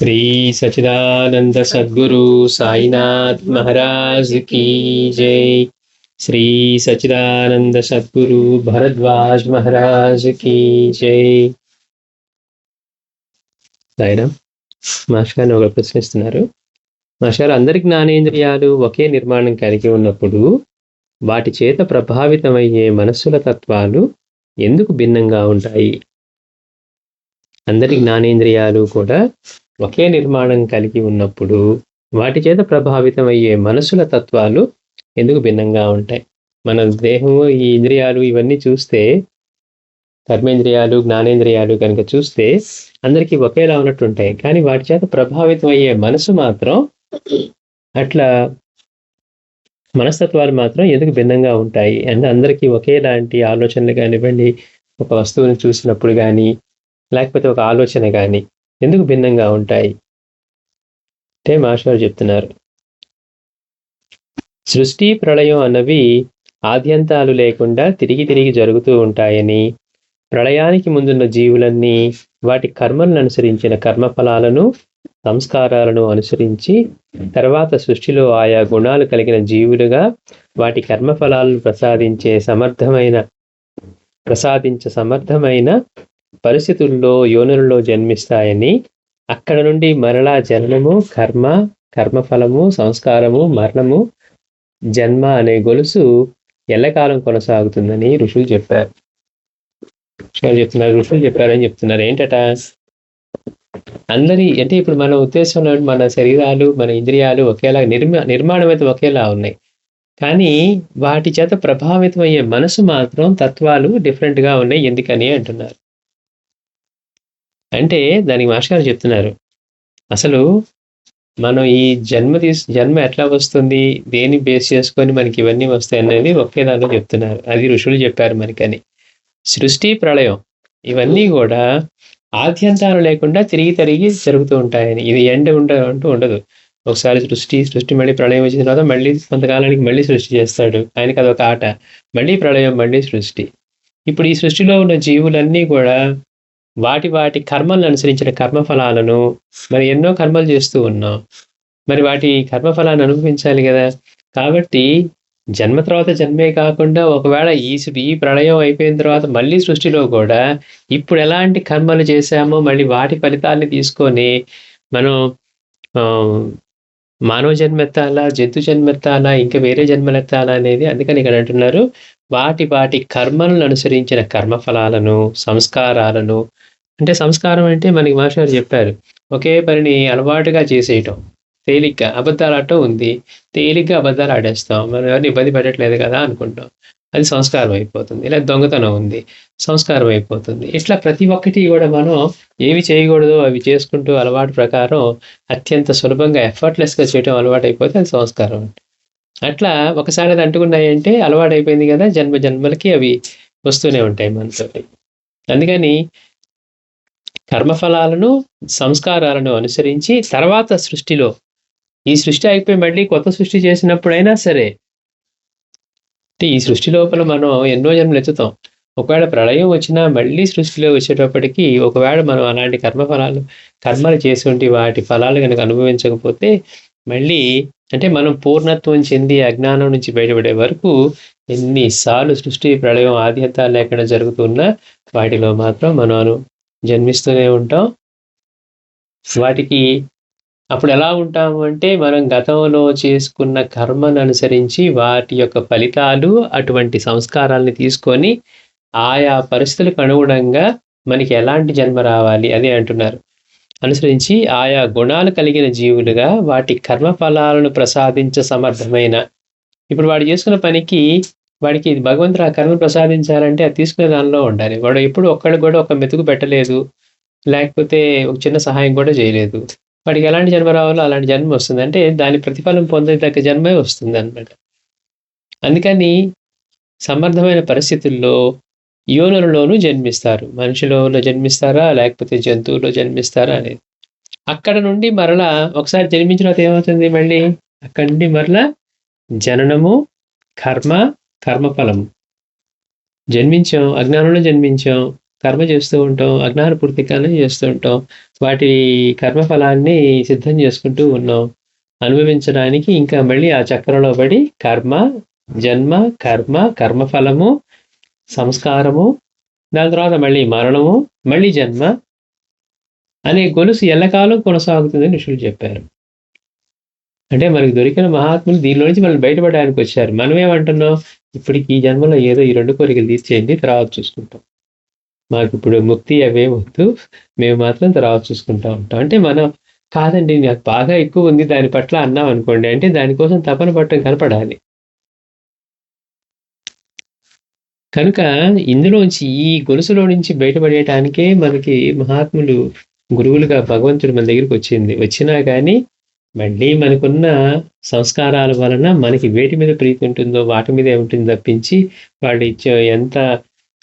श्री सच्चिदानंद सद्गुरु साईनाथ महाराज की जय। श्री सच्चिदानंद सद्गुरु भरद्वाज महाराज की जय। సాయిరామ్ మాస్టర్ గారిని ఒక ప్రశ్నిస్తున్నారు. మాస్టర్, అందరి జ్ఞానేంద్రియాలు ఒకే నిర్మాణం కలిగి ఉన్నప్పుడు వాటి చేత ప్రభావితమయ్యే మనస్సుల తత్వాలు ఎందుకు భిన్నంగా ఉంటాయి? అందరి జ్ఞానేంద్రియాలు కూడా ఒకే నిర్మాణం కలిగి ఉన్నప్పుడు వాటి చేత ప్రభావితమయ్యే మనస్సుల తత్వాలు ఎందుకు భిన్నంగా ఉంటాయి? మన దేహము, ఈ ఇంద్రియాలు ఇవన్నీ చూస్తే, కర్మేంద్రియాలు, జ్ఞానేంద్రియాలు కనుక చూస్తే అందరికీ ఒకేలా ఉన్నట్టు ఉంటాయి. కానీ వాటి చేత ప్రభావితం అయ్యే మనసు మాత్రం, అట్లా మనస్తత్వాలు మాత్రం ఎందుకు భిన్నంగా ఉంటాయి? అంటే అందరికీ ఒకేలాంటి ఆలోచనలు కానివ్వండి, ఒక వస్తువుని చూసినప్పుడు కానీ, లేకపోతే ఒక ఆలోచన కానీ ఎందుకు భిన్నంగా ఉంటాయి అంటే మాస్టర్ చెప్తున్నారు, సృష్టి ప్రళయం అన్నవి ఆద్యంతాలు లేకుండా తిరిగి తిరిగి జరుగుతూ ఉంటాయని, ప్రళయానికి ముందున్న జీవులన్నీ వాటి కర్మలను అనుసరించిన కర్మఫలాలను, సంస్కారాలను అనుసరించి తర్వాత సృష్టిలో ఆయా గుణాలు కలిగిన జీవులుగా వాటి కర్మఫలాలను సమర్థమైన పరిస్థితుల్లో, యోనులలో జన్మిస్తాయని, అక్కడ నుండి మరలా జననము, కర్మఫలము, సంస్కారము, మరణము, జన్మ అనే గొలుసు ఎల్లకాలం కొనసాగుతుందని ఋషులు చెప్పారు. ఋషులు చెప్పారని చెప్తున్నారు. ఏంటట? అంటే ఇప్పుడు మన ఉద్దేశంలో మన శరీరాలు, మన ఇంద్రియాలు ఒకేలా నిర్మాణం అయితే ఒకేలా ఉన్నాయి. కానీ వాటి చేత ప్రభావితం అయ్యే మనసు మాత్రం తత్వాలు డిఫరెంట్గా ఉన్నాయి. ఎందుకని అంటున్నారు. అంటే దానికి మాస్టర్ గారు చెప్తున్నారు, అసలు మనం ఈ జన్మ ఎట్లా వస్తుంది, దేని బేస్ చేసుకొని మనకి ఇవన్నీ వస్తాయి అనేది ఒకే దానిలో చెప్తున్నారు. అది ఋషులు చెప్పారు మనకని. సృష్టి, ప్రళయం ఇవన్నీ కూడా ఆద్యంతాలు లేకుండా తిరిగి తిరిగి జరుగుతూ ఉంటాయని. ఇది ఎండ్ అంటూ ఉండదు. ఒకసారి సృష్టి మళ్ళీ ప్రళయం వచ్చిన తర్వాత మళ్ళీ కొంతకాలానికి మళ్ళీ సృష్టి చేస్తాడు. ఆయనకి అదొక ఆట. మళ్ళీ ప్రళయం, మళ్ళీ సృష్టి. ఇప్పుడు ఈ సృష్టిలో ఉన్న జీవులన్నీ కూడా వాటి కర్మలను అనుసరించిన కర్మఫలాలను, మరి ఎన్నో కర్మలు చేస్తూ ఉన్నాం, మరి వాటి కర్మఫలాన్ని అనుభవించాలి కదా. కాబట్టి జన్మ తర్వాత జన్మే కాకుండా ఒకవేళ ఈ ప్రళయం అయిపోయిన తర్వాత మళ్ళీ సృష్టిలో కూడా ఇప్పుడు ఎలాంటి కర్మలు చేశామో మళ్ళీ వాటి ఫలితాన్ని తీసుకొని మనం మానవ జన్మెత్తాలా, జంతు జన్మెత్తాలా, ఇంకా వేరే జన్మలెత్తాలా అనేది. అందుకని ఇక్కడ అంటున్నారు, వాటి కర్మలను అనుసరించిన కర్మఫలాలను, సంస్కారాలను. అంటే సంస్కారం అంటే మనకి మాస్టర్ చెప్పారు, ఒకే పనిని అలవాటుగా చేసేయటం, తేలిగ్గా అబద్ధాలు ఆడటం ఉంది, తేలిగ్గా అబద్ధాలు ఆడేస్తాం, మనం ఎవరిని ఇబ్బంది పెట్టట్లేదు కదా అనుకుంటాం, అది సంస్కారం అయిపోతుంది. ఇలా దొంగతనం ఉంది, సంస్కారం అయిపోతుంది. ఇట్లా ప్రతి ఒక్కటి కూడా మనం ఏవి చేయకూడదు అవి చేసుకుంటూ అలవాటు ప్రకారం అత్యంత సులభంగా ఎఫర్ట్లెస్గా చేయటం అలవాటు అయిపోతే అది సంస్కారం. అట్లా ఒకసారి అది అంటుకున్నాయంటే అలవాటు అయిపోయింది కదా, జన్మలకి అవి వస్తూనే ఉంటాయి మనతోటి. అందుకని కర్మఫలాలను, సంస్కారాలను అనుసరించి తర్వాత సృష్టిలో, ఈ సృష్టి అయిపోయి మళ్ళీ కొత్త సృష్టి చేసినప్పుడైనా సరే, అంటే ఈ సృష్టి లోపల మనం ఎన్నో జన్మలు ఎత్తుతాం. ఒకవేళ ప్రళయం వచ్చినా మళ్ళీ సృష్టిలో వచ్చేటప్పటికి ఒకవేళ మనం అలాంటి కర్మలు చేసి ఉంటే వాటి ఫలాలు కనుక అనుభవించకపోతే మళ్ళీ, అంటే మనం పూర్ణత్వం చెంది అజ్ఞానం నుంచి బయటపడే వరకు ఎన్నిసార్లు సృష్టి, ప్రళయం ఆద్యంతాలు లేకుండా జరుగుతున్నా వాటిలో మాత్రం మనం జన్మిస్తూనే ఉంటాం. వాటికి అప్పుడు ఎలా ఉంటాము అంటే, మనం గతంలో చేసుకున్న కర్మను అనుసరించి వాటి యొక్క ఫలితాలు, అటువంటి సంస్కారాలని తీసుకొని ఆయా పరిస్థితులకు అనుగుణంగా మనకి ఎలాంటి జన్మ రావాలి అదే అంటున్నారు, అనుసరించి ఆయా గుణాలు కలిగిన జీవులుగా వాటి కర్మఫలాలను ప్రసాదించ సమర్థమైన. ఇప్పుడు వాడు చేసుకున్న పనికి వాడికి భగవంతుడు ఆ కర్మ ప్రసాదించాలంటే అది తీసుకునే దానిలో ఉండాలి. వాడు ఎప్పుడు ఒక్కడికి కూడా ఒక మెతుకు పెట్టలేదు, లేకపోతే ఒక చిన్న సహాయం కూడా చేయలేదు. వాడికి ఎలాంటి జన్మ రావాలో అలాంటి జన్మ వస్తుంది. అంటే దాని ప్రతిఫలం పొందేదగ్గ జన్మే వస్తుంది అన్నమాట. అందుకని సమర్థమైన పరిస్థితుల్లో యోనులలోనూ జన్మిస్తారు. మనుషులలో జన్మిస్తారా, లేకపోతే జంతువులో జన్మిస్తారా అనేది. అక్కడ నుండి మరలా ఒకసారి జన్మించిన తర్వాత ఏమవుతుంది, మళ్ళీ అక్కడి నుండి మరలా జననము, కర్మఫలము. జన్మించాం, అజ్ఞానంలో జన్మించాం, కర్మ చేస్తూ ఉంటాం, అజ్ఞానపూర్తి కర్మ చేస్తూ ఉంటాం, వాటి కర్మఫలాన్ని సిద్ధం చేసుకుంటూ ఉన్నాం. అనుభవించడానికి ఇంకా మళ్ళీ ఆ చక్రంలో పడి కర్మ, జన్మ, కర్మఫలము, సంస్కారము, దాని తర్వాత మళ్ళీ మరణము, మళ్ళీ జన్మ అనే గొలుసు ఎల్లకాలం కొనసాగుతుందని ఋషులు చెప్పారు. అంటే మనకి దొరికిన మహాత్ములు దీనిలో నుంచి మనం బయటపడడానికి వచ్చారు. మనమేమంటున్నాం, ఇప్పటికి ఈ జన్మలో ఏదో ఈ 2 కోరికలు తీర్చేయండి, తర్వాత చూసుకుంటాం. మాకు ఇప్పుడు ముక్తి అవే వద్దు, మేము మాత్రం తర్వాత చూసుకుంటా ఉంటాం. అంటే మనం కాదండి, నాకు బాగా ఎక్కువ ఉంది దాని పట్ల అన్నాం అనుకోండి, అంటే దానికోసం తపన పట్టడం కనపడాలి. కనుక ఇందులోంచి ఈ గొలుసులో నుంచి బయటపడేయటానికే మనకి మహాత్ములు గురువులుగా భగవంతుడు మన దగ్గరికి వచ్చినా కానీ మళ్ళీ మనకున్న సంస్కారాల వలన మనకి వేటి మీద ప్రీతి ఉంటుందో వాటి మీదే ఉంటుంది తప్పించి వాళ్ళు ఇచ్చే ఎంత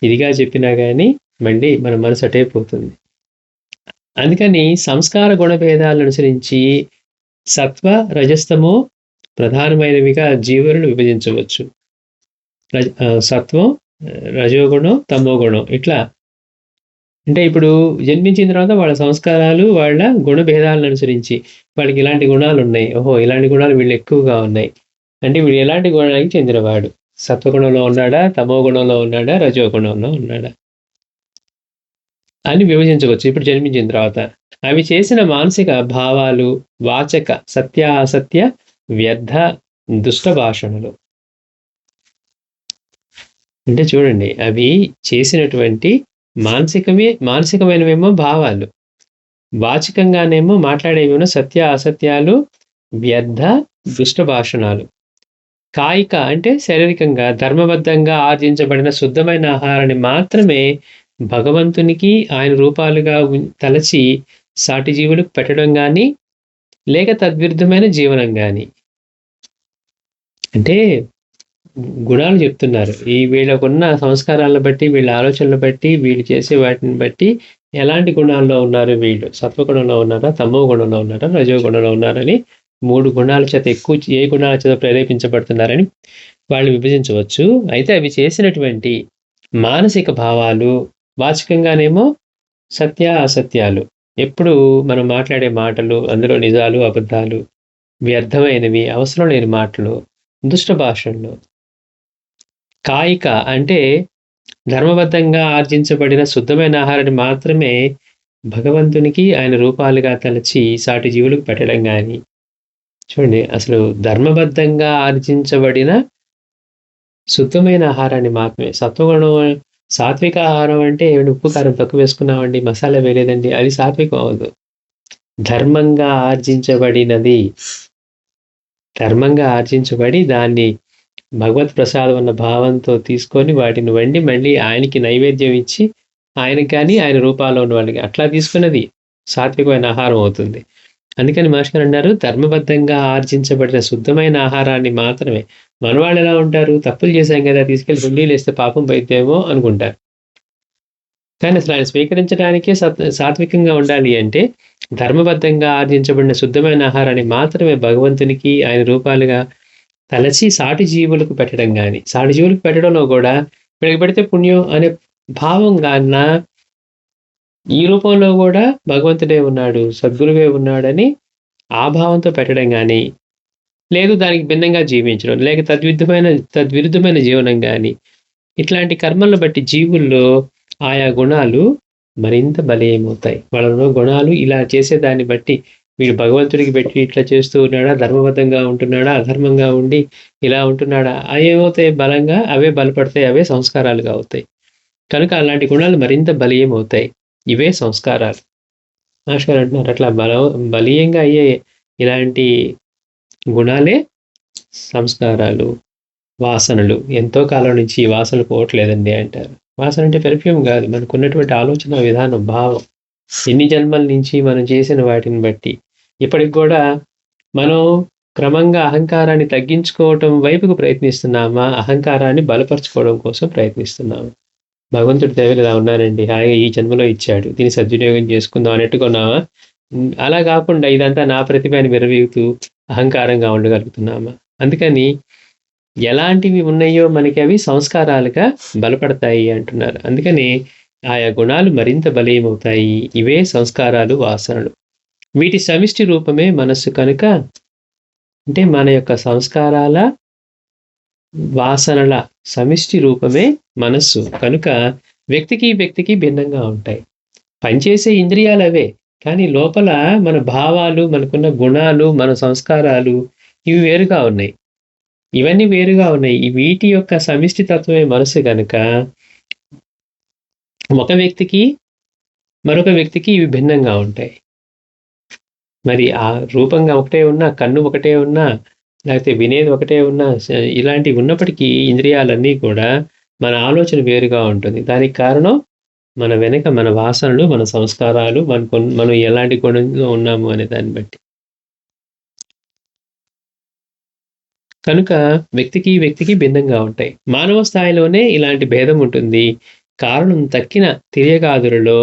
ఇదిగా చెప్పినా కానీ మళ్ళీ మన మనసు అటైపోతుంది. అందుకని సంస్కార గుణభేదాలను అనుసరించి సత్వ రజస్తమో ప్రధానమైనవిగా జీవులను విభజించవచ్చు. సత్వం, రజోగుణం, తమోగుణం, ఇట్లా. అంటే ఇప్పుడు జన్మించిన తర్వాత వాళ్ళ సంస్కారాలు, వాళ్ళ గుణభేదాలను అనుసరించి వాళ్ళకి ఇలాంటి గుణాలు ఉన్నాయి, ఓహో ఇలాంటి గుణాలు వీళ్ళు ఎక్కువగా ఉన్నాయి అంటే వీడు ఎలాంటి గుణానికి చెందినవాడు, సత్వగుణంలో ఉన్నాడా, తమో గుణంలో ఉన్నాడా, రజోగుణంలో ఉన్నాడా అని విభజించవచ్చు. ఇప్పుడు జన్మించిన తర్వాత అవి చేసిన మానసిక భావాలు, వాచక సత్య అసత్య వ్యర్థ దుష్ట భాషణలు. అంటే చూడండి, అవి చేసినటువంటి మానసికమైనవేమో భావాలు, వాచికంగానేమో మాట్లాడేవేమో సత్య అసత్యాలు, వ్యర్థ దుష్ట భాషణాలు. కాయిక అంటే శారీరకంగా ధర్మబద్ధంగా ఆర్జించబడిన శుద్ధమైన ఆహారాన్ని మాత్రమే భగవంతునికి ఆయన రూపాలుగా తలచి సాటి జీవులకు పెట్టడం కానీ లేక తద్విరుద్ధమైన జీవనం కానీ. అంటే గుణాలు చెప్తున్నారు, ఈ వీళ్ళకున్న సంస్కారాలను బట్టి, వీళ్ళ ఆలోచనలు బట్టి, వీళ్ళు చేసే వాటిని బట్టి ఎలాంటి గుణాల్లో ఉన్నారు, వీళ్ళు సత్వగుణంలో ఉన్నారా, తమో గుణంలో ఉన్నారా, రజో గుణంలో ఉన్నారని 3 గుణాల చేత ఎక్కువ ఏ గుణాల చేత ప్రేరేపించబడుతున్నారని వాళ్ళు విభజించవచ్చు. అయితే అవి చేసినటువంటి మానసిక భావాలు, వాచికంగానేమో సత్య అసత్యాలు, ఎప్పుడు మనం మాట్లాడే మాటలు అందులో నిజాలు అబద్ధాలు, వ్యర్థమైనవి అవసరం లేని మాటలు, దుష్ట భాషలు. కాయిక అంటే ధర్మబద్ధంగా ఆర్జించబడిన శుద్ధమైన ఆహారాన్ని మాత్రమే భగవంతునికి ఆయన రూపాలుగా తలచి సాటి జీవులకు పెట్టడం కానీ. చూడండి, అసలు ధర్మబద్ధంగా ఆర్జించబడిన శుద్ధమైన ఆహారాన్ని మాత్రమే. సత్వగుణం, సాత్విక ఆహారం అంటే ఉప్పు కారం తక్కువ వేసుకున్నామండి, మసాలా వేయలేదండి, అది సాత్వికం అవ్వదు. ధర్మంగా ఆర్జించబడినది, ధర్మంగా ఆర్జించబడి దాన్ని భగవత్ ప్రసాదం అన్న భావంతో తీసుకొని వాటిని వండి మళ్ళీ ఆయనకి నైవేద్యం ఇచ్చి ఆయనకి కానీ ఆయన రూపాల్లో ఉన్న వాళ్ళకి అట్లా తీసుకున్నది సాత్వికమైన ఆహారం అవుతుంది. అందుకని మహర్షి గారు అన్నారు, ధర్మబద్ధంగా ఆర్జించబడిన శుద్ధమైన ఆహారాన్ని మాత్రమే. మనవాళ్ళు ఎలా ఉంటారు, తప్పులు చేశాం కదా తీసుకెళ్ళి హుండీలు వేస్తే పాపం పోయిద్దేమో అనుకుంటారు. కానీ అసలు ఆయన స్వీకరించడానికే సాత్వికంగా ఉండాలి అంటే ధర్మబద్ధంగా ఆర్జించబడిన శుద్ధమైన ఆహారాన్ని మాత్రమే భగవంతునికి ఆయన రూపాలుగా తలచి సాటి జీవులకు పెట్టడం కానీ, సాటి జీవులకు పెట్టడంలో కూడా వీళ్ళకి పెడితే పుణ్యం అనే భావం కన్నా ఈ రూపంలో కూడా భగవంతుడే ఉన్నాడు, సద్గురువే ఉన్నాడని ఆ భావంతో పెట్టడం కానీ, లేదు దానికి భిన్నంగా జీవించడం, లేక తద్విరుద్ధమైన జీవనం కానీ, ఇట్లాంటి కర్మలను బట్టి జీవుల్లో ఆయా గుణాలు మరింత బలీయమవుతాయి. వాళ్ళలో గుణాలు ఇలా చేసేదాన్ని బట్టి వీడు భగవంతుడికి పెట్టి ఇట్లా చేస్తూ ఉన్నాడా, ధర్మబద్ధంగా ఉంటున్నాడా, అధర్మంగా ఉండి ఇలా ఉంటున్నాడా, ఏమవుతాయి బలంగా, అవే బలపడతాయి, అవే సంస్కారాలుగా అవుతాయి. కనుక అలాంటి గుణాలు మరింత బలీయమవుతాయి. ఇవే సంస్కారాలు. మాస్టర్ అంటున్నారు అట్లా బలీయంగా అయ్యే ఇలాంటి గుణాలే సంస్కారాలు, వాసనలు. ఎంతో కాలం నుంచి ఈ వాసనలు పోవట్లేదండి అంటారు. వాసన అంటే పెర్ఫ్యూమ్ కాదు, మనకు ఉన్నటువంటి ఆలోచన విధానం, భావం. ఎన్ని జన్మల నుంచి మనం చేసిన వాటిని బట్టి ఇప్పటికి కూడా మనం క్రమంగా అహంకారాన్ని తగ్గించుకోవటం వైపుకు ప్రయత్నిస్తున్నామా, అహంకారాన్ని బలపరచుకోవడం కోసం ప్రయత్నిస్తున్నామా? భగవంతుడి దయవల్ల ఇలా ఉన్నానండి, హాయిగా ఈ జన్మలో ఇచ్చాడు, దీన్ని సద్వినియోగం చేసుకుందాం అన్నట్టుకున్నామా? అలా కాకుండా ఇదంతా నా ప్రతిభ అని విరవీగుతూ అహంకారంగా ఉండగలుగుతున్నామా? అందుకని ఎలాంటివి ఉన్నాయో మనకి అవి సంస్కారాలుగా బలపడతాయి అంటున్నారు. అందుకని ఆయా గుణాలు మరింత బలీయమవుతాయి. ఇవే సంస్కారాలు, వాసనలు. వీటి సమిష్టి రూపమే మనస్సు కనుక అంటే మన యొక్క సంస్కారాల, వాసనల సమిష్టి రూపమే మనస్సు కనుక వ్యక్తికి భిన్నంగా ఉంటాయి. పనిచేసే ఇంద్రియాలవే. కానీ లోపల మన భావాలు, మనకున్న గుణాలు, మన సంస్కారాలు ఇవి వేరుగా ఉన్నాయి. ఇవన్నీ వేరుగా ఉన్నాయి. వీటి యొక్క సమిష్టి తత్వమే మనసు గనుక ఒక వ్యక్తికి, మరొక వ్యక్తికి ఇవి భిన్నంగా ఉంటాయి. మరి ఆ రూపంగా ఒకటే ఉన్నా, కన్ను ఒకటే ఉన్నా, లేకపోతే వినేది ఒకటే ఉన్నా, ఇలాంటివి ఉన్నప్పటికీ ఇంద్రియాలన్నీ కూడా మన ఆలోచన వేరుగా ఉంటుంది. దానికి కారణం మన వెనక మన వాసనలు, మన సంస్కారాలు, మనం ఎలాంటి గుణంలో ఉన్నాము అనే దాన్ని బట్టి. కనుక వ్యక్తికి భిన్నంగా ఉంటాయి. మానవ స్థాయిలోనే ఇలాంటి భేదం ఉంటుంది. కారణం తక్కిన తిర్యగాదులలో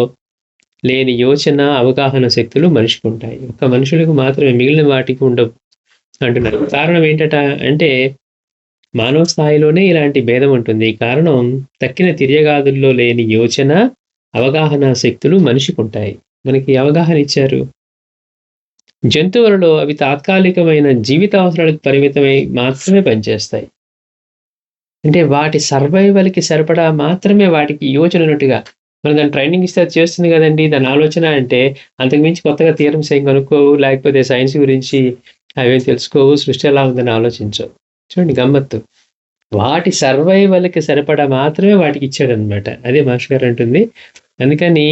లేని యోచన, అవగాహన శక్తులు మనిషికుంటాయి. ఒక మనుషులకు మాత్రమే, మిగిలిన వాటికి ఉండవు అంటున్నారు. కారణం ఏంటట అంటే మానవ స్థాయిలోనే ఇలాంటి భేదం ఉంటుంది. కారణం తక్కిన తిర్యగాదుల్లో లేని యోచన, అవగాహన శక్తులు మనిషికుంటాయి. మనకి అవగాహన ఇచ్చారు. జంతువులలో అవి తాత్కాలికమైన జీవిత అవసరాలకు పరిమితమై మాత్రమే పనిచేస్తాయి. అంటే వాటి సర్వైవల్‌కి సరిపడా మాత్రమే వాటికి యోచన ఉన్నట్టుగా. మనం దాన్ని ట్రైనింగ్ ఇస్తే అది చేస్తుంది గదండీ! దాని ఆలోచన అంటే అంతకు మించి కొత్తగా థియరమ్స్ ఏం కనుక్కోవు, లేకపోతే సైన్స్ గురించి అవేం తెలుసుకోవు, సృష్టి ఎలా ఉందని ఆలోచించవు. చూడండి గమ్మత్తు. వాటి సర్వైవల్‌కి సరిపడా మాత్రమే వాటికి ఇచ్చాడనమాట. అదే మాస్టర్ గారు అంటుంది. అందుకని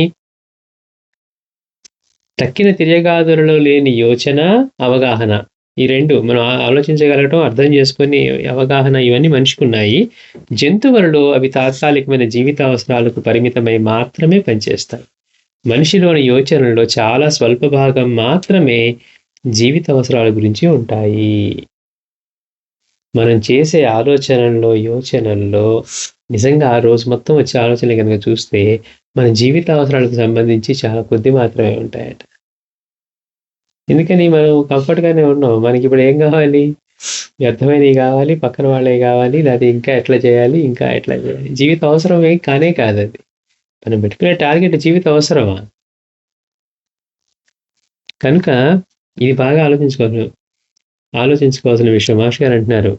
తక్కిన తిర్యగాదులలో లేని యోచన, అవగాహన ఈ 2 మనం ఆలోచించగలగటం, అర్థం చేసుకొని అవగాహన ఇవన్నీ మనిషికున్నాయి. జంతువులలో అవి తాత్కాలికమైన జీవిత అవసరాలకు పరిమితమై మాత్రమే పనిచేస్తాయి. మనిషిలోని యోచనలో చాలా స్వల్ప భాగం మాత్రమే జీవిత అవసరాల గురించి ఉంటాయి. మనం చేసే ఆలోచనల్లో, యోచనల్లో నిజంగా ఆ రోజు మొత్తం వచ్చే ఆలోచనలు గనుక చూస్తే మన జీవిత అవసరాలకు సంబంధించి చాలా కొద్ది మాత్రమే ఉంటాయట. ఎందుకని మనం కంఫర్ట్‌గానే ఉన్నాం. మనకిప్పుడు ఏం గావాలి? వ్యర్థమైనవి గావాలి, పక్కన వాళ్ళయి గావాలి, లేతే ఇంకా ఎట్లా చేయాలి, ఇంకా ఎట్లా చేయాలి. జీవిత అవసరం ఏం కానే కాదది. మనం పెట్టుకునే టార్గెట్ జీవిత అవసరమా? కనుక ఇది బాగా ఆలోచించుకోవాల్సిన విషయం. మాస్టర్ గారు అంటున్నారు,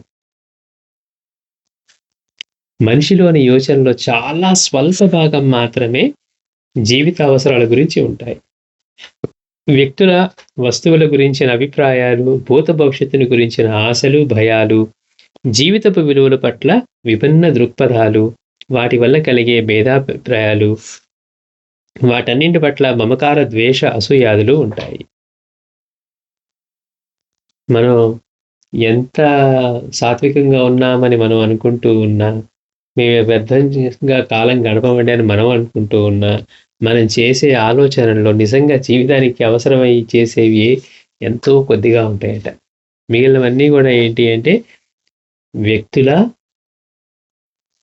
మనిషిలోని యోచనలో చాలా స్వల్ప భాగం మాత్రమే జీవిత అవసరాల గురించి ఉంటాయి. వ్యక్తుల, వస్తువుల గురించిన అభిప్రాయాలు, భూత భవిష్యత్తుని గురించిన ఆశలు, భయాలు, జీవితపు విలువల పట్ల విభిన్న దృక్పథాలు, వాటి వల్ల కలిగే భేదాభిప్రాయాలు, వాటన్నింటి పట్ల మమకార, ద్వేష, అసూయాదులు ఉంటాయి. మనం ఎంత సాత్వికంగా ఉన్నామని మనం అనుకుంటూ ఉన్నా, మేము వ్యర్థంగా కాలం గడపమండి అని మనం అనుకుంటూ ఉన్నా, మనం చేసే ఆలోచనల్లో నిజంగా జీవితానికి అవసరమై చేసేవి ఎంతో కొద్దిగా ఉంటాయట. మిగిలినవన్నీ కూడా ఏంటి అంటే వ్యక్తుల,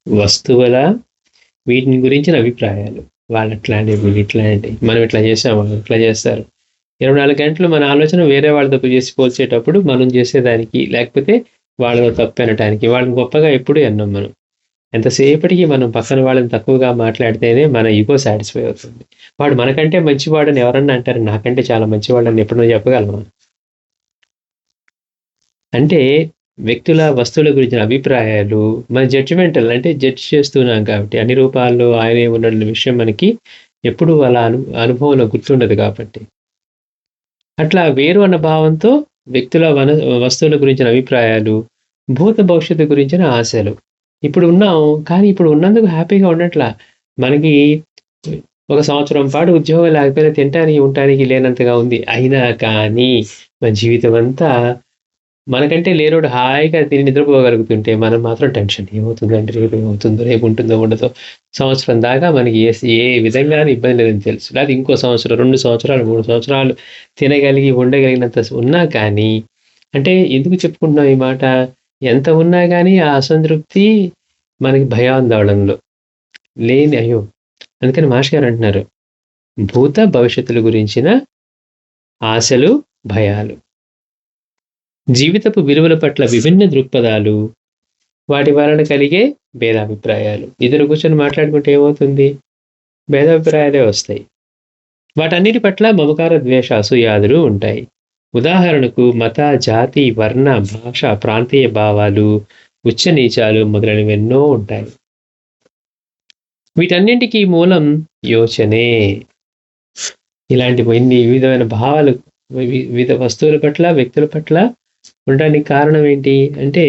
వస్తువుల, వీటిని గురించిన అభిప్రాయాలు. వాళ్ళు అట్లాంటివి, వీళ్ళు ఇట్లాంటివి, మనం ఇట్లా చేసాం, వాళ్ళు ఇట్లా చేస్తారు. 24 గంటలు మన ఆలోచన వేరే వాళ్ళ తప్పు చేసి పోల్చేటప్పుడు మనం చేసేదానికి, లేకపోతే వాళ్ళలో తప్పు అనటానికి, వాళ్ళని గొప్పగా ఎప్పుడూ అన్నాం మనం. ఎంతసేపటికి మనం పక్కన వాళ్ళని తక్కువగా మాట్లాడితేనే మన ఈగో సాటిస్ఫై అవుతుంది. వాడు మనకంటే మంచివాడని ఎవరన్నా అంటారు, నాకంటే చాలా మంచివాడని ఎప్పుడో చెప్పగలమా? అంటే వ్యక్తుల, వస్తువుల గురించిన అభిప్రాయాలు మన జడ్జిమెంటల్ అంటే జడ్జ్ చేస్తున్నాం కాబట్టి అన్ని రూపాల్లో ఆయనే ఉన్న విషయం మనకి ఎప్పుడూ అలా అనుభవంలో గుర్తుండదు కాబట్టి. అట్లా వేరు అన్న భావంతో వ్యక్తుల, వస్తువుల గురించిన అభిప్రాయాలు, భూత భవిష్యత్తు గురించిన ఆశలు. ఇప్పుడు ఉన్నాం, కానీ ఇప్పుడు ఉన్నందుకు హ్యాపీగా ఉండట్లా. మనకి ఒక సంవత్సరం పాటు ఉద్యోగం లేకపోయినా తినటానికి, ఉండటానికి లేనంతగా ఉంది. అయినా కానీ మన జీవితం అంతా మనకంటే లేనోడు హాయిగా తిని నిద్రపోగలుగుతుంటే మనం మాత్రం టెన్షన్. ఏమవుతుందంటే రేపు ఏమవుతుందో, రేపు ఉంటుందో ఉండదో. సంవత్సరం దాకా మనకి ఏ విధంగానూ ఇబ్బంది లేదని తెలుసు. లేకపోతే ఇంకో సంవత్సరం, 2 సంవత్సరాలు, 3 సంవత్సరాలు తినగలిగి, ఉండగలిగినంత ఉన్నా కానీ అంటే ఎందుకు చెప్పుకుంటున్నాం ఈ మాట? ఎంత ఉన్నా గానీ ఆ అసంతృప్తి మనకి భయాందోళనలు లేని అయ్యో! అందుకని మాస్టర్ గారు అంటున్నారు, భూత భవిష్యత్తుల గురించిన ఆశలు, భయాలు. జీవితపు విలువల పట్ల విభిన్న దృక్పథాలు, వాటి వలన కలిగే భేదాభిప్రాయాలు. ఇద్దరు కూర్చొని మాట్లాడుకుంటే ఏమవుతుంది? భేదాభిప్రాయాలే వస్తాయి. వాటన్నిటి పట్ల మమకార ద్వేష అసూయాదులు ఉంటాయి. ఉదాహరణకు మత, జాతి, వర్ణ, భాష, ప్రాంతీయ భావాలు, ఉచ్చ నీచాలు మొదలైనవెన్నో ఉంటాయి. వీటన్నింటికీ మూలం యోచనే. ఇలాంటి ఎన్ని వివిధమైన భావాలు వివిధ వస్తువుల పట్ల, వ్యక్తుల పట్ల ఉండడానికి కారణం ఏంటి అంటే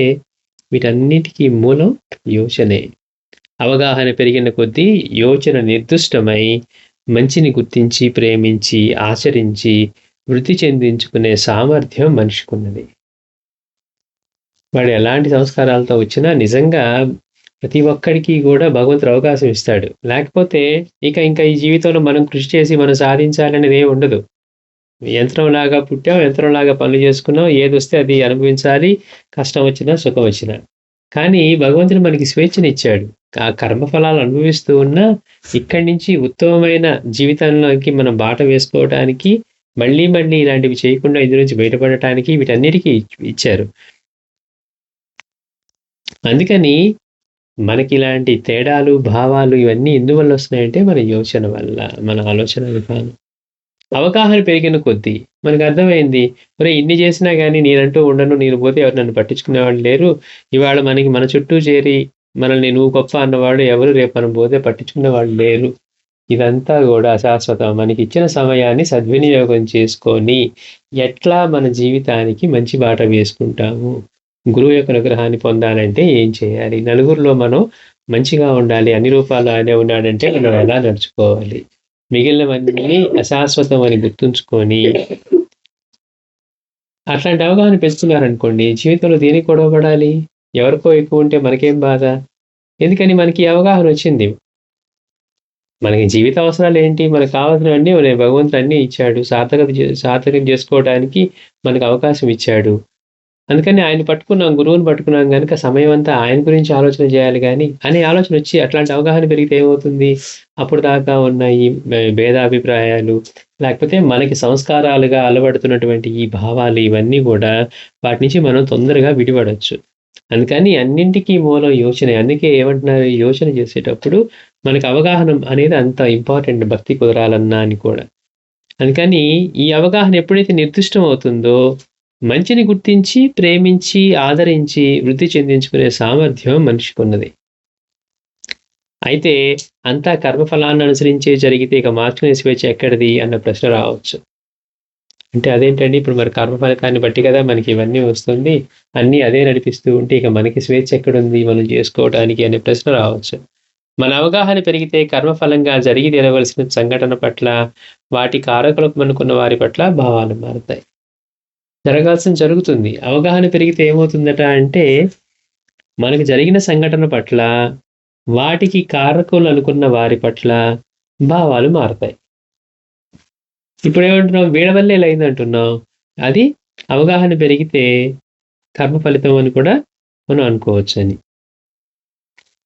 వీటన్నిటికీ మూలం యోచనే. అవగాహన పెరిగిన కొద్దీ యోచన నిర్దిష్టమై మంచిని గుర్తించి, ప్రేమించి, ఆచరించి వృద్ధి చెందించుకునే సామర్థ్యం మనిషికున్నది. వాడు ఎలాంటి సంస్కారాలతో వచ్చినా నిజంగా ప్రతి ఒక్కడికి కూడా భగవంతుడు అవకాశం ఇస్తాడు. లేకపోతే ఇంకా ఈ జీవితంలో మనం కృషి చేసి మనం సాధించాలనేది ఏమి ఉండదు. యంత్రంలాగా పుట్టాం, యంత్రంలాగా పనులు చేసుకున్నాం, ఏదొస్తే అది అనుభవించాలి, కష్టం వచ్చినా సుఖం వచ్చినా. కానీ భగవంతుడు మనకి స్వేచ్ఛనిచ్చాడు. ఆ కర్మఫలాలు అనుభవిస్తూ ఉన్నా ఇక్కడి నుంచి ఉత్తమమైన జీవితంలోకి మనం బాట వేసుకోవడానికి, మళ్ళీ ఇలాంటివి చేయకుండా ఇందు నుంచి బయటపడటానికి వీటన్నిటికీ ఇచ్చారు. అందుకని మనకి ఇలాంటి తేడాలు, భావాలు ఇవన్నీ ఎందువల్ల వస్తున్నాయంటే మన యోచన వల్ల, మన ఆలోచన విధానం. అవగాహన పెరిగిన కొద్దీ మనకు అర్థమైంది, ఒరే ఇన్ని చేసినా కానీ నేనంటూ ఉండను, నేను పోతే ఎవరు నన్ను పట్టించుకునేవాళ్ళు లేరు. ఇవాళ మన చుట్టూ చేరి మనల్ని నువ్వు గొప్ప అన్నవాడు ఎవరు, రేపు మనం పోతే పట్టించుకునే వాళ్ళు లేరు. ఇదంతా కూడా అశాశ్వతం. మనకి ఇచ్చిన సమయాన్ని సద్వినియోగం చేసుకొని ఎట్లా మన జీవితానికి మంచి బాట వేసుకుంటాము, గురువు యొక్క అనుగ్రహాన్ని పొందాలంటే ఏం చేయాలి, నలుగురిలో మనం మంచిగా ఉండాలి, అన్ని రూపాలు ఆయనే ఉన్నాడంటే మనం ఎలా నడుచుకోవాలి, మిగిలినవన్నీ అశాశ్వతం అని గుర్తుంచుకొని అట్లాంటి అవగాహన పెంచుకున్నారనుకోండి, జీవితంలో దేనికి గొడవపడాలి, ఎవరికో ఎక్కువ ఉంటే మనకేం బాధ. ఎందుకని మనకి అవగాహన వచ్చింది. మనకి జీవిత అవసరాలు ఏంటి, మనకు కావాల్సినవన్నీ భగవంతుడు అన్నీ ఇచ్చాడు. సార్థకం చేసుకోవడానికి మనకు అవకాశం ఇచ్చాడు. అందుకని ఆయన పట్టుకున్నాం, గురువుని పట్టుకున్నాం కనుక సమయం అంతా ఆయన గురించి ఆలోచన చేయాలి కానీ అనే ఆలోచన వచ్చి అట్లాంటి అవగాహన పెరిగితే ఏమవుతుంది, అప్పుడు దాకా ఉన్న ఈ భేదాభిప్రాయాలు, లేకపోతే మనకి సంస్కారాలుగా అలవడుతున్నటువంటి ఈ భావాలు ఇవన్నీ కూడా వాటి నుంచి మనం తొందరగా విడిపడవచ్చు. అందుకని అన్నింటికీ మూలం యోచన. అందుకే ఏమంటున్నారు, యోచన చేసేటప్పుడు మనకు అవగాహన అనేది అంత ఇంపార్టెంట్, భక్తి కుదరాలన్నా అని కూడా. అందుకని ఈ అవగాహన ఎప్పుడైతే నిర్దిష్టం అవుతుందో మంచిని గుర్తించి, ప్రేమించి, ఆదరించి వృద్ధి చెందించుకునే సామర్థ్యం మనిషికి ఉన్నది. అయితే అంతా కర్మఫలాన్ని అనుసరించే జరిగితే ఇక మార్చుకునే స్వేచ్ఛ ఎక్కడిది అన్న ప్రశ్న రావచ్చు. అంటే అదేంటండి, ఇప్పుడు మరి కర్మఫలితాన్ని బట్టి కదా మనకి ఇవన్నీ వస్తుంది, అన్నీ అదే నడిపిస్తూ ఉంటే ఇక మనకి స్వేచ్ఛ ఎక్కడుంది మనం చేసుకోవడానికి అనే ప్రశ్న రావచ్చు. మన అవగాహన పెరిగితే కర్మఫలంగా జరిగి తీరవలసిన సంఘటన పట్ల, వాటి కారకులకు అనుకున్న వారి పట్ల భావాలు మారుతాయి. జరుగుతుంది. అవగాహన పెరిగితే ఏమవుతుందట అంటే మనకు జరిగిన సంఘటన పట్ల, వాటికి కారకులు అనుకున్న వారి పట్ల భావాలు మారుతాయి. ఇప్పుడు ఏమంటున్నాం, వీళ్ళ వల్లే ఇలా అయిందంటున్నాం. అది అవగాహన పెరిగితే కర్మ ఫలితం అని కూడా మనం అనుకోవచ్చని.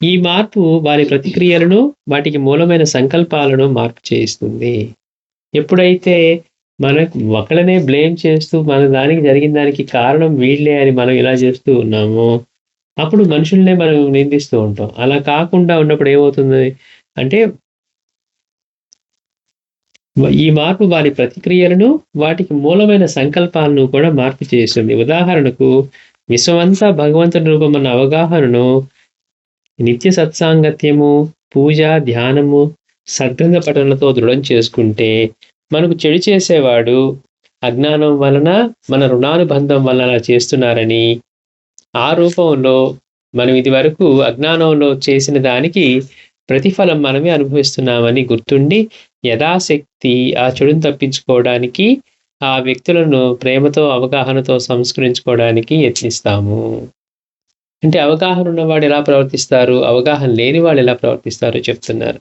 ఈ మార్పు వారి ప్రతిక్రియలను, వాటికి మూలమైన సంకల్పాలను మార్పు చేయిస్తుంది. ఎప్పుడైతే మనకు ఒకళ్ళనే బ్లేమ్ చేస్తూ మన దానికి జరిగిన దానికి కారణం వీళ్ళే అని మనం ఇలా చేస్తూ ఉన్నామో అప్పుడు మనుషుల్నే మనం నిందిస్తూ ఉంటాం. అలా కాకుండా ఉన్నప్పుడు ఏమవుతుంది అంటే ఈ మార్పు వారి ప్రతిక్రియలను, వాటికి మూలమైన సంకల్పాలను కూడా మార్పు చేస్తుంది. ఉదాహరణకు విశ్వమంతా భగవంతుని రూపమన్న అవగాహనను నిత్య సత్సాంగత్యము, పూజ, ధ్యానము, సద్గ్రంథ పఠనలతో దృఢం చేసుకుంటే మనకు చెడు చేసేవాడు అజ్ఞానం వలన, మన రుణానుబంధం వలన అలా చేస్తున్నారని, ఆ రూపంలో మనం ఇది వరకు అజ్ఞానంలో చేసిన దానికి ప్రతిఫలం మనమే అనుభవిస్తున్నామని గుర్తుండి యథాశక్తి ఆ చెడును తప్పించుకోవడానికి, ఆ వ్యక్తులను ప్రేమతో, అవగాహనతో సంస్కరించుకోవడానికి యత్నిస్తాము. అంటే అవగాహన ఉన్నవాడు ఎలా ప్రవర్తిస్తారు, అవగాహన లేని వాళ్ళు ఎలా ప్రవర్తిస్తారో చెప్తున్నారు.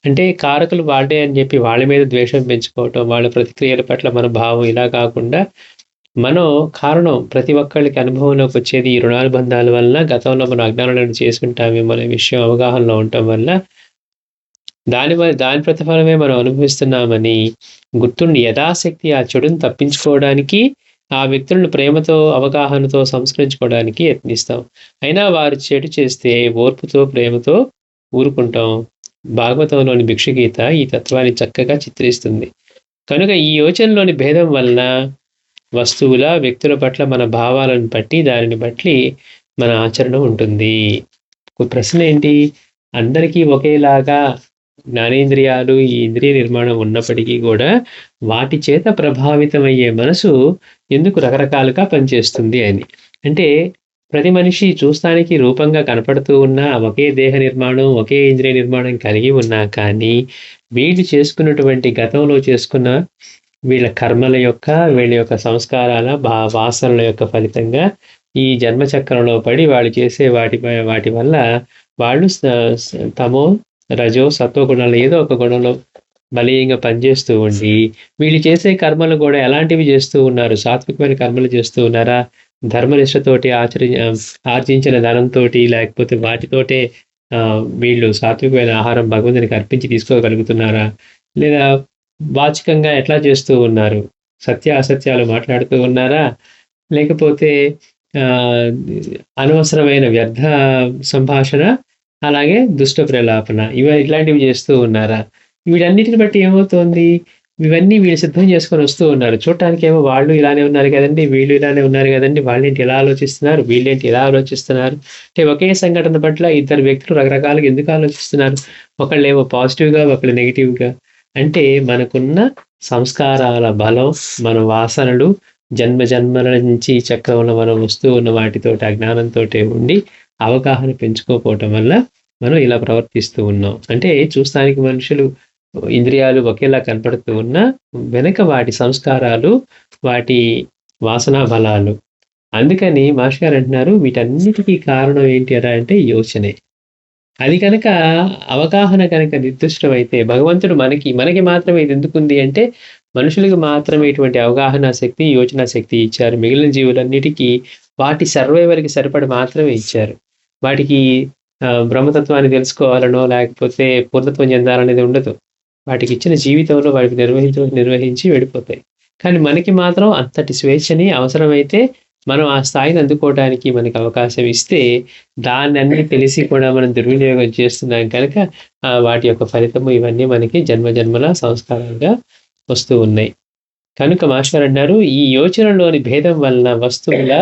అంటే కారకులు వాళ్ళే అని చెప్పి వాళ్ళ మీద ద్వేషం పెంచుకోవటం, వాళ్ళ ప్రతిక్రియల పట్ల మన భావం ఇలా కాకుండా, మనం కారణం ప్రతి ఒక్కళ్ళకి అనుభవంలోకి వచ్చేది ఈ రుణానుబంధాల వల్ల, గతంలో మనం అజ్ఞానాలను చేసుకుంటామేమో అనే విషయం అవగాహనలో ఉండటం వల్ల దాని ప్రతిఫలమే మనం అనుభవిస్తున్నామని గుర్తుండి యథాశక్తి ఆ చెడును తప్పించుకోవడానికి, ఆ వ్యక్తులను ప్రేమతో, అవగాహనతో సంస్కరించుకోవడానికి యత్నిస్తాం. అయినా వారు చెడు చేస్తే ఓర్పుతో, ప్రేమతో ఊరుకుంటాం. భాగవతంలోని భిక్షుగీత ఈ తత్వాన్ని చక్కగా చిత్రిస్తుంది. కనుక ఈ యోచనలోని భేదం వలన వస్తువుల, వ్యక్తుల పట్ల మన భావాలను బట్టి, దానిని బట్టి మన ఆచరణ ఉంటుంది. ఒక ప్రశ్న ఏంటి? అందరికీ ఒకేలాగా జ్ఞానేంద్రియాలు, ఈ ఇంద్రియ నిర్మాణం ఉన్నప్పటికీ కూడా వాటి చేత ప్రభావితమయ్యే మనసు ఎందుకు రకరకాలుగా పనిచేస్తుంది అని. అంటే ప్రతి మనిషి చూస్తానికి రూపంగా కనపడుతూ ఉన్న ఒకే దేహ నిర్మాణం, ఒకే ఇంద్రియ నిర్మాణం కలిగి ఉన్నా కానీ వీళ్ళు చేసుకున్నటువంటి గతంలో చేసుకున్న వీళ్ళ కర్మల యొక్క, వీళ్ళ యొక్క సంస్కారాల, వాసనల యొక్క ఫలితంగా ఈ జన్మచక్రంలో పడి వాళ్ళు చేసే వాటి వల్ల వాళ్ళు తమో, రజో, సత్వ గుణాలు ఏదో ఒక గుణంలో బలీయంగా పనిచేస్తూ ఉండి వీళ్ళు చేసే కర్మలు కూడా ఎలాంటివి చేస్తూ ఉన్నారు? సాత్వికమైన కర్మలు చేస్తూ ఉన్నారా? ధర్మనిష్టతోటి ఆర్జించిన ధనంతో, లేకపోతే వాటితోటే వీళ్ళు సాత్వికమైన ఆహారం భగవంతునికి అర్పించి తీసుకోగలుగుతున్నారా? లేదా వాచికంగా ఎట్లా చేస్తూ ఉన్నారు? సత్య అసత్యాలు మాట్లాడుతూ ఉన్నారా? లేకపోతే అనవసరమైన వ్యర్థ సంభాషణ, అలాగే దుష్ట ప్రలాపన ఇట్లాంటివి చేస్తూ ఉన్నారా? వీటన్నిటిని బట్టి ఏమవుతోంది? ఇవన్నీ వీళ్ళు సిద్ధం చేసుకొని వస్తూ ఉన్నారు. చూడటానికి ఏమో వాళ్ళు ఇలానే ఉన్నారు కదండి, వీళ్ళు ఇలానే ఉన్నారు కదండి, వాళ్ళేంటి ఇలా ఆలోచిస్తున్నారు, వీళ్ళేంటి ఇలా ఆలోచిస్తున్నారు. అంటే ఒకే సంఘటన పట్ల ఇద్దరు వ్యక్తులు రకరకాలుగా ఎందుకు ఆలోచిస్తున్నారు? ఒకళ్ళేమో పాజిటివ్గా, ఒకళ్ళు నెగిటివ్గా. అంటే మనకున్న సంస్కారాల బలం, మన వాసనలు జన్మ జన్మల నుంచి చక్రంలో మనం వస్తూ ఉన్న వాటితోటి అజ్ఞానంతో ఉండి అవగాహన పెంచుకోకపోవటం వల్ల మనం ఇలా ప్రవర్తిస్తూ ఉన్నాం. అంటే చూస్తానికి మనుషులు ఇంద్రియాలు ఒకేలా కనపడుతూ ఉన్నా వెనక వాటి సంస్కారాలు, వాటి వాసనా బలాలు. అందుకని మాస్టర్ గారు అంటున్నారు వీటన్నిటికీ కారణం ఏంటి అంటే యోచనే. అది కనుక అవగాహన కనుక నిర్దిష్టమైతే భగవంతుడు మనకి మాత్రమే ఇది ఎందుకుంది అంటే మనుషులకు మాత్రమే ఇటువంటి అవగాహన శక్తి, యోచన శక్తి ఇచ్చారు. మిగిలిన జీవులన్నిటికీ వాటి సర్వైవల్కి సరిపడి మాత్రమే ఇచ్చారు. వాటికి బ్రహ్మతత్వాన్ని తెలుసుకోవాలనో లేకపోతే పూర్ణత్వం చెందాలనేది ఉండదు. వాటికి ఇచ్చిన జీవితంలో వాటికి నిర్వహించి వెళ్ళిపోతాయి. కానీ మనకి మాత్రం అంతటి స్వేచ్ఛని అవసరమైతే మనం ఆ స్థాయిని అందుకోవడానికి మనకి అవకాశం ఇస్తే దాన్ని అన్ని తెలిసి కూడా మనం దుర్వినియోగం చేస్తున్నాం కనుక వాటి యొక్క ఫలితము ఇవన్నీ మనకి జన్మజన్మల సంస్కారంగా వస్తూ ఉన్నాయి. కనుక మాస్టర్ అన్నారు ఈ యోచనలోని భేదం వలన వస్తువుల,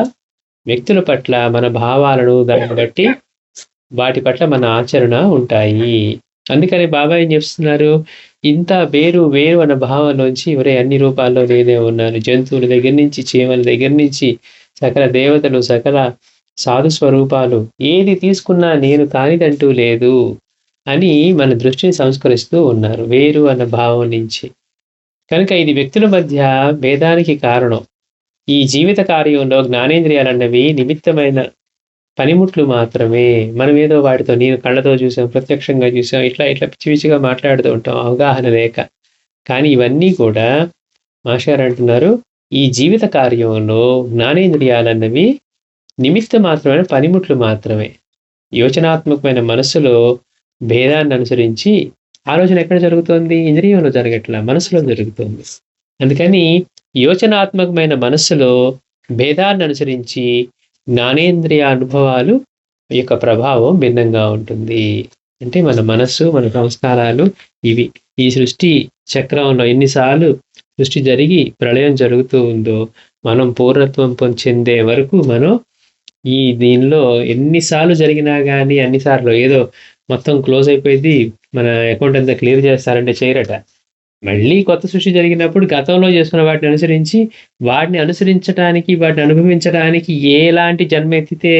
వ్యక్తుల పట్ల మన భావాలను దాన్ని బట్టి వాటి పట్ల మన ఆచరణ ఉంటాయి. అందుకని బాబా ఏం చెప్తున్నారు? ఇంత వేరు అన్న భావంలోంచి ఎవరే అన్ని రూపాల్లో నేనే ఉన్నాను. జంతువుల దగ్గర నుంచి, చీమల దగ్గర నుంచి, సకల దేవతలు, సకల సాధు స్వరూపాలు ఏది తీసుకున్నా నేను కానిదంటూ లేదు అని మన దృష్టిని సంస్కరిస్తూ ఉన్నారు వేరు అన్న భావం నుంచి. కనుక ఇది వ్యక్తుల మధ్య భేదానికి కారణం. ఈ జీవిత కార్యంలో జ్ఞానేంద్రియాలన్నవి నిమిత్తమైన పనిముట్లు మాత్రమే. మనం ఏదో వాటితో నేను కళ్ళతో చూసాం, ప్రత్యక్షంగా చూసాం, ఇట్లా పిచ్చి పిచ్చిగా మాట్లాడుతూ ఉంటాం అవగాహన లేక. కానీ ఇవన్నీ కూడా మాస్టర్ అంటున్నారు ఈ జీవిత కార్యంలో జ్ఞానేంద్రియాలన్నవి నిమిత్త మాత్రమైన పనిముట్లు మాత్రమే. యోచనాత్మకమైన మనస్సులో భేదాన్ని అనుసరించి ఆలోచన ఎక్కడ జరుగుతోంది? ఇంద్రియంలో జరగట్లా, మనసులో జరుగుతోంది. అందుకని యోచనాత్మకమైన మనస్సులో భేదాన్ని అనుసరించి జ్ఞానేంద్రియ అనుభవాలు యొక్క ప్రభావం భిన్నంగా ఉంటుంది. అంటే మన మనస్సు, మన సంస్కారాలు ఇవి ఈ సృష్టి చక్రంలో ఎన్నిసార్లు సృష్టి జరిగి ప్రళయం జరుగుతూ ఉందో మనం పూర్ణత్వం చెందే వరకు మనం ఈ దీనిలో ఎన్నిసార్లు జరిగినా కానీ అన్నిసార్లు ఏదో మొత్తం క్లోజ్ అయిపోయింది, మన అకౌంట్ అంతా క్లియర్ చేస్తారంటే చేయరట. మళ్ళీ కొత్త సృష్టి జరిగినప్పుడు గతంలో చేసుకున్న వాటిని అనుసరించి వాటిని అనుసరించడానికి, వాటిని అనుభవించడానికి ఎలాంటి జన్మ ఎత్తితే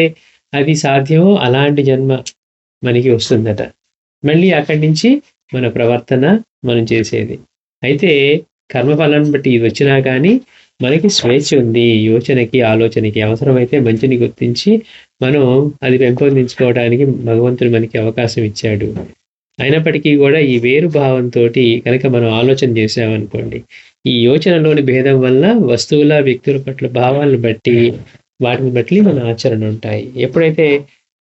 అది సాధ్యమో అలాంటి జన్మ మనకి వస్తుందట. మళ్ళీ అక్కడి నుంచి మన ప్రవర్తన మనం చేసేది. అయితే కర్మఫలాన్ని బట్టి ఇది వచ్చినా కానీ మనకి స్వేచ్ఛ ఉంది. యోచనకి, ఆలోచనకి అవసరమైతే మంచిని గుర్తించి మనం అది పెంపొందించుకోవడానికి భగవంతుడు మనకి అవకాశం ఇచ్చాడు. అయినప్పటికీ కూడా ఈ వేరు భావంతో కనుక మనం ఆలోచన చేసామనుకోండి, ఈ యోచనలోని భేదం వల్ల వస్తువుల, వ్యక్తుల పట్ల భావాలను బట్టి వాటిని బట్టి మన ఆచరణ ఉంటాయి. ఎప్పుడైతే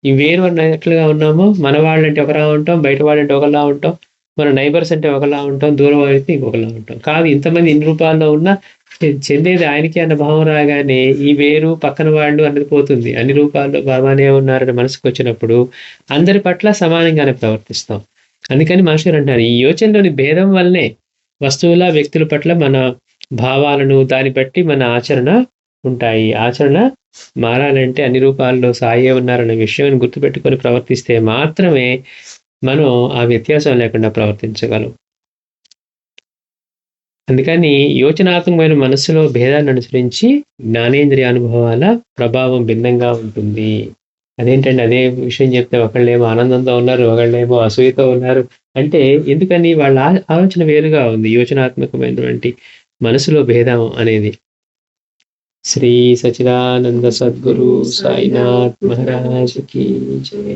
ఈ వేరు అన్నట్లుగా ఉన్నామో మన వాళ్ళంటే ఒకలా ఉంటాం, బయట వాళ్ళంటే ఒకలా ఉంటాం, మన నైబర్స్ అంటే ఒకలా ఉంటాం, దూరం అయితే ఇంకొకలా ఉంటాం. కాదు ఇంతమంది ఇన్ని రూపాల్లో ఉన్నా చెందేది ఆయనకి అన్న భావం రాగానే ఈ వేరు పక్కన వాళ్ళు అన్నది పోతుంది. అన్ని రూపాల్లో బాగానే ఉన్నారని మనసుకు వచ్చినప్పుడు అందరి పట్ల సమానంగానే ప్రవర్తిస్తాం. అందుకని మాస్టర్ గారు అంటారు, ఈ యోచనలోని భేదం వల్లనే వస్తువుల, వ్యక్తుల పట్ల మన భావాలను దాన్ని బట్టి మన ఆచరణ ఉంటాయి. ఆచరణ మారాలంటే అన్ని రూపాల్లో సాయే ఉన్నారన్న విషయాన్ని గుర్తుపెట్టుకొని ప్రవర్తిస్తే మాత్రమే మనం ఆ వ్యత్యాసం లేకుండా ప్రవర్తించగలం. అందుకని యోచనాత్మకమైన మనస్సులో భేదాన్ని అనుసరించి జ్ఞానేంద్రియ అనుభవాల ప్రభావం భిన్నంగా ఉంటుంది. అదేంటండి, అదే విషయం చెప్తే ఒకళ్ళేమో ఆనందంతో ఉన్నారు, ఒకళ్ళేమో అసూయతో ఉన్నారు అంటే ఎందుకని? వాళ్ళ ఆలోచన వేరుగా ఉంది. యోచనాత్మకమైనటువంటి మనసులో భేదం అనేది. శ్రీ సచిదానంద సద్గురు సాయినాథ్ మహారాజ్ కి జై.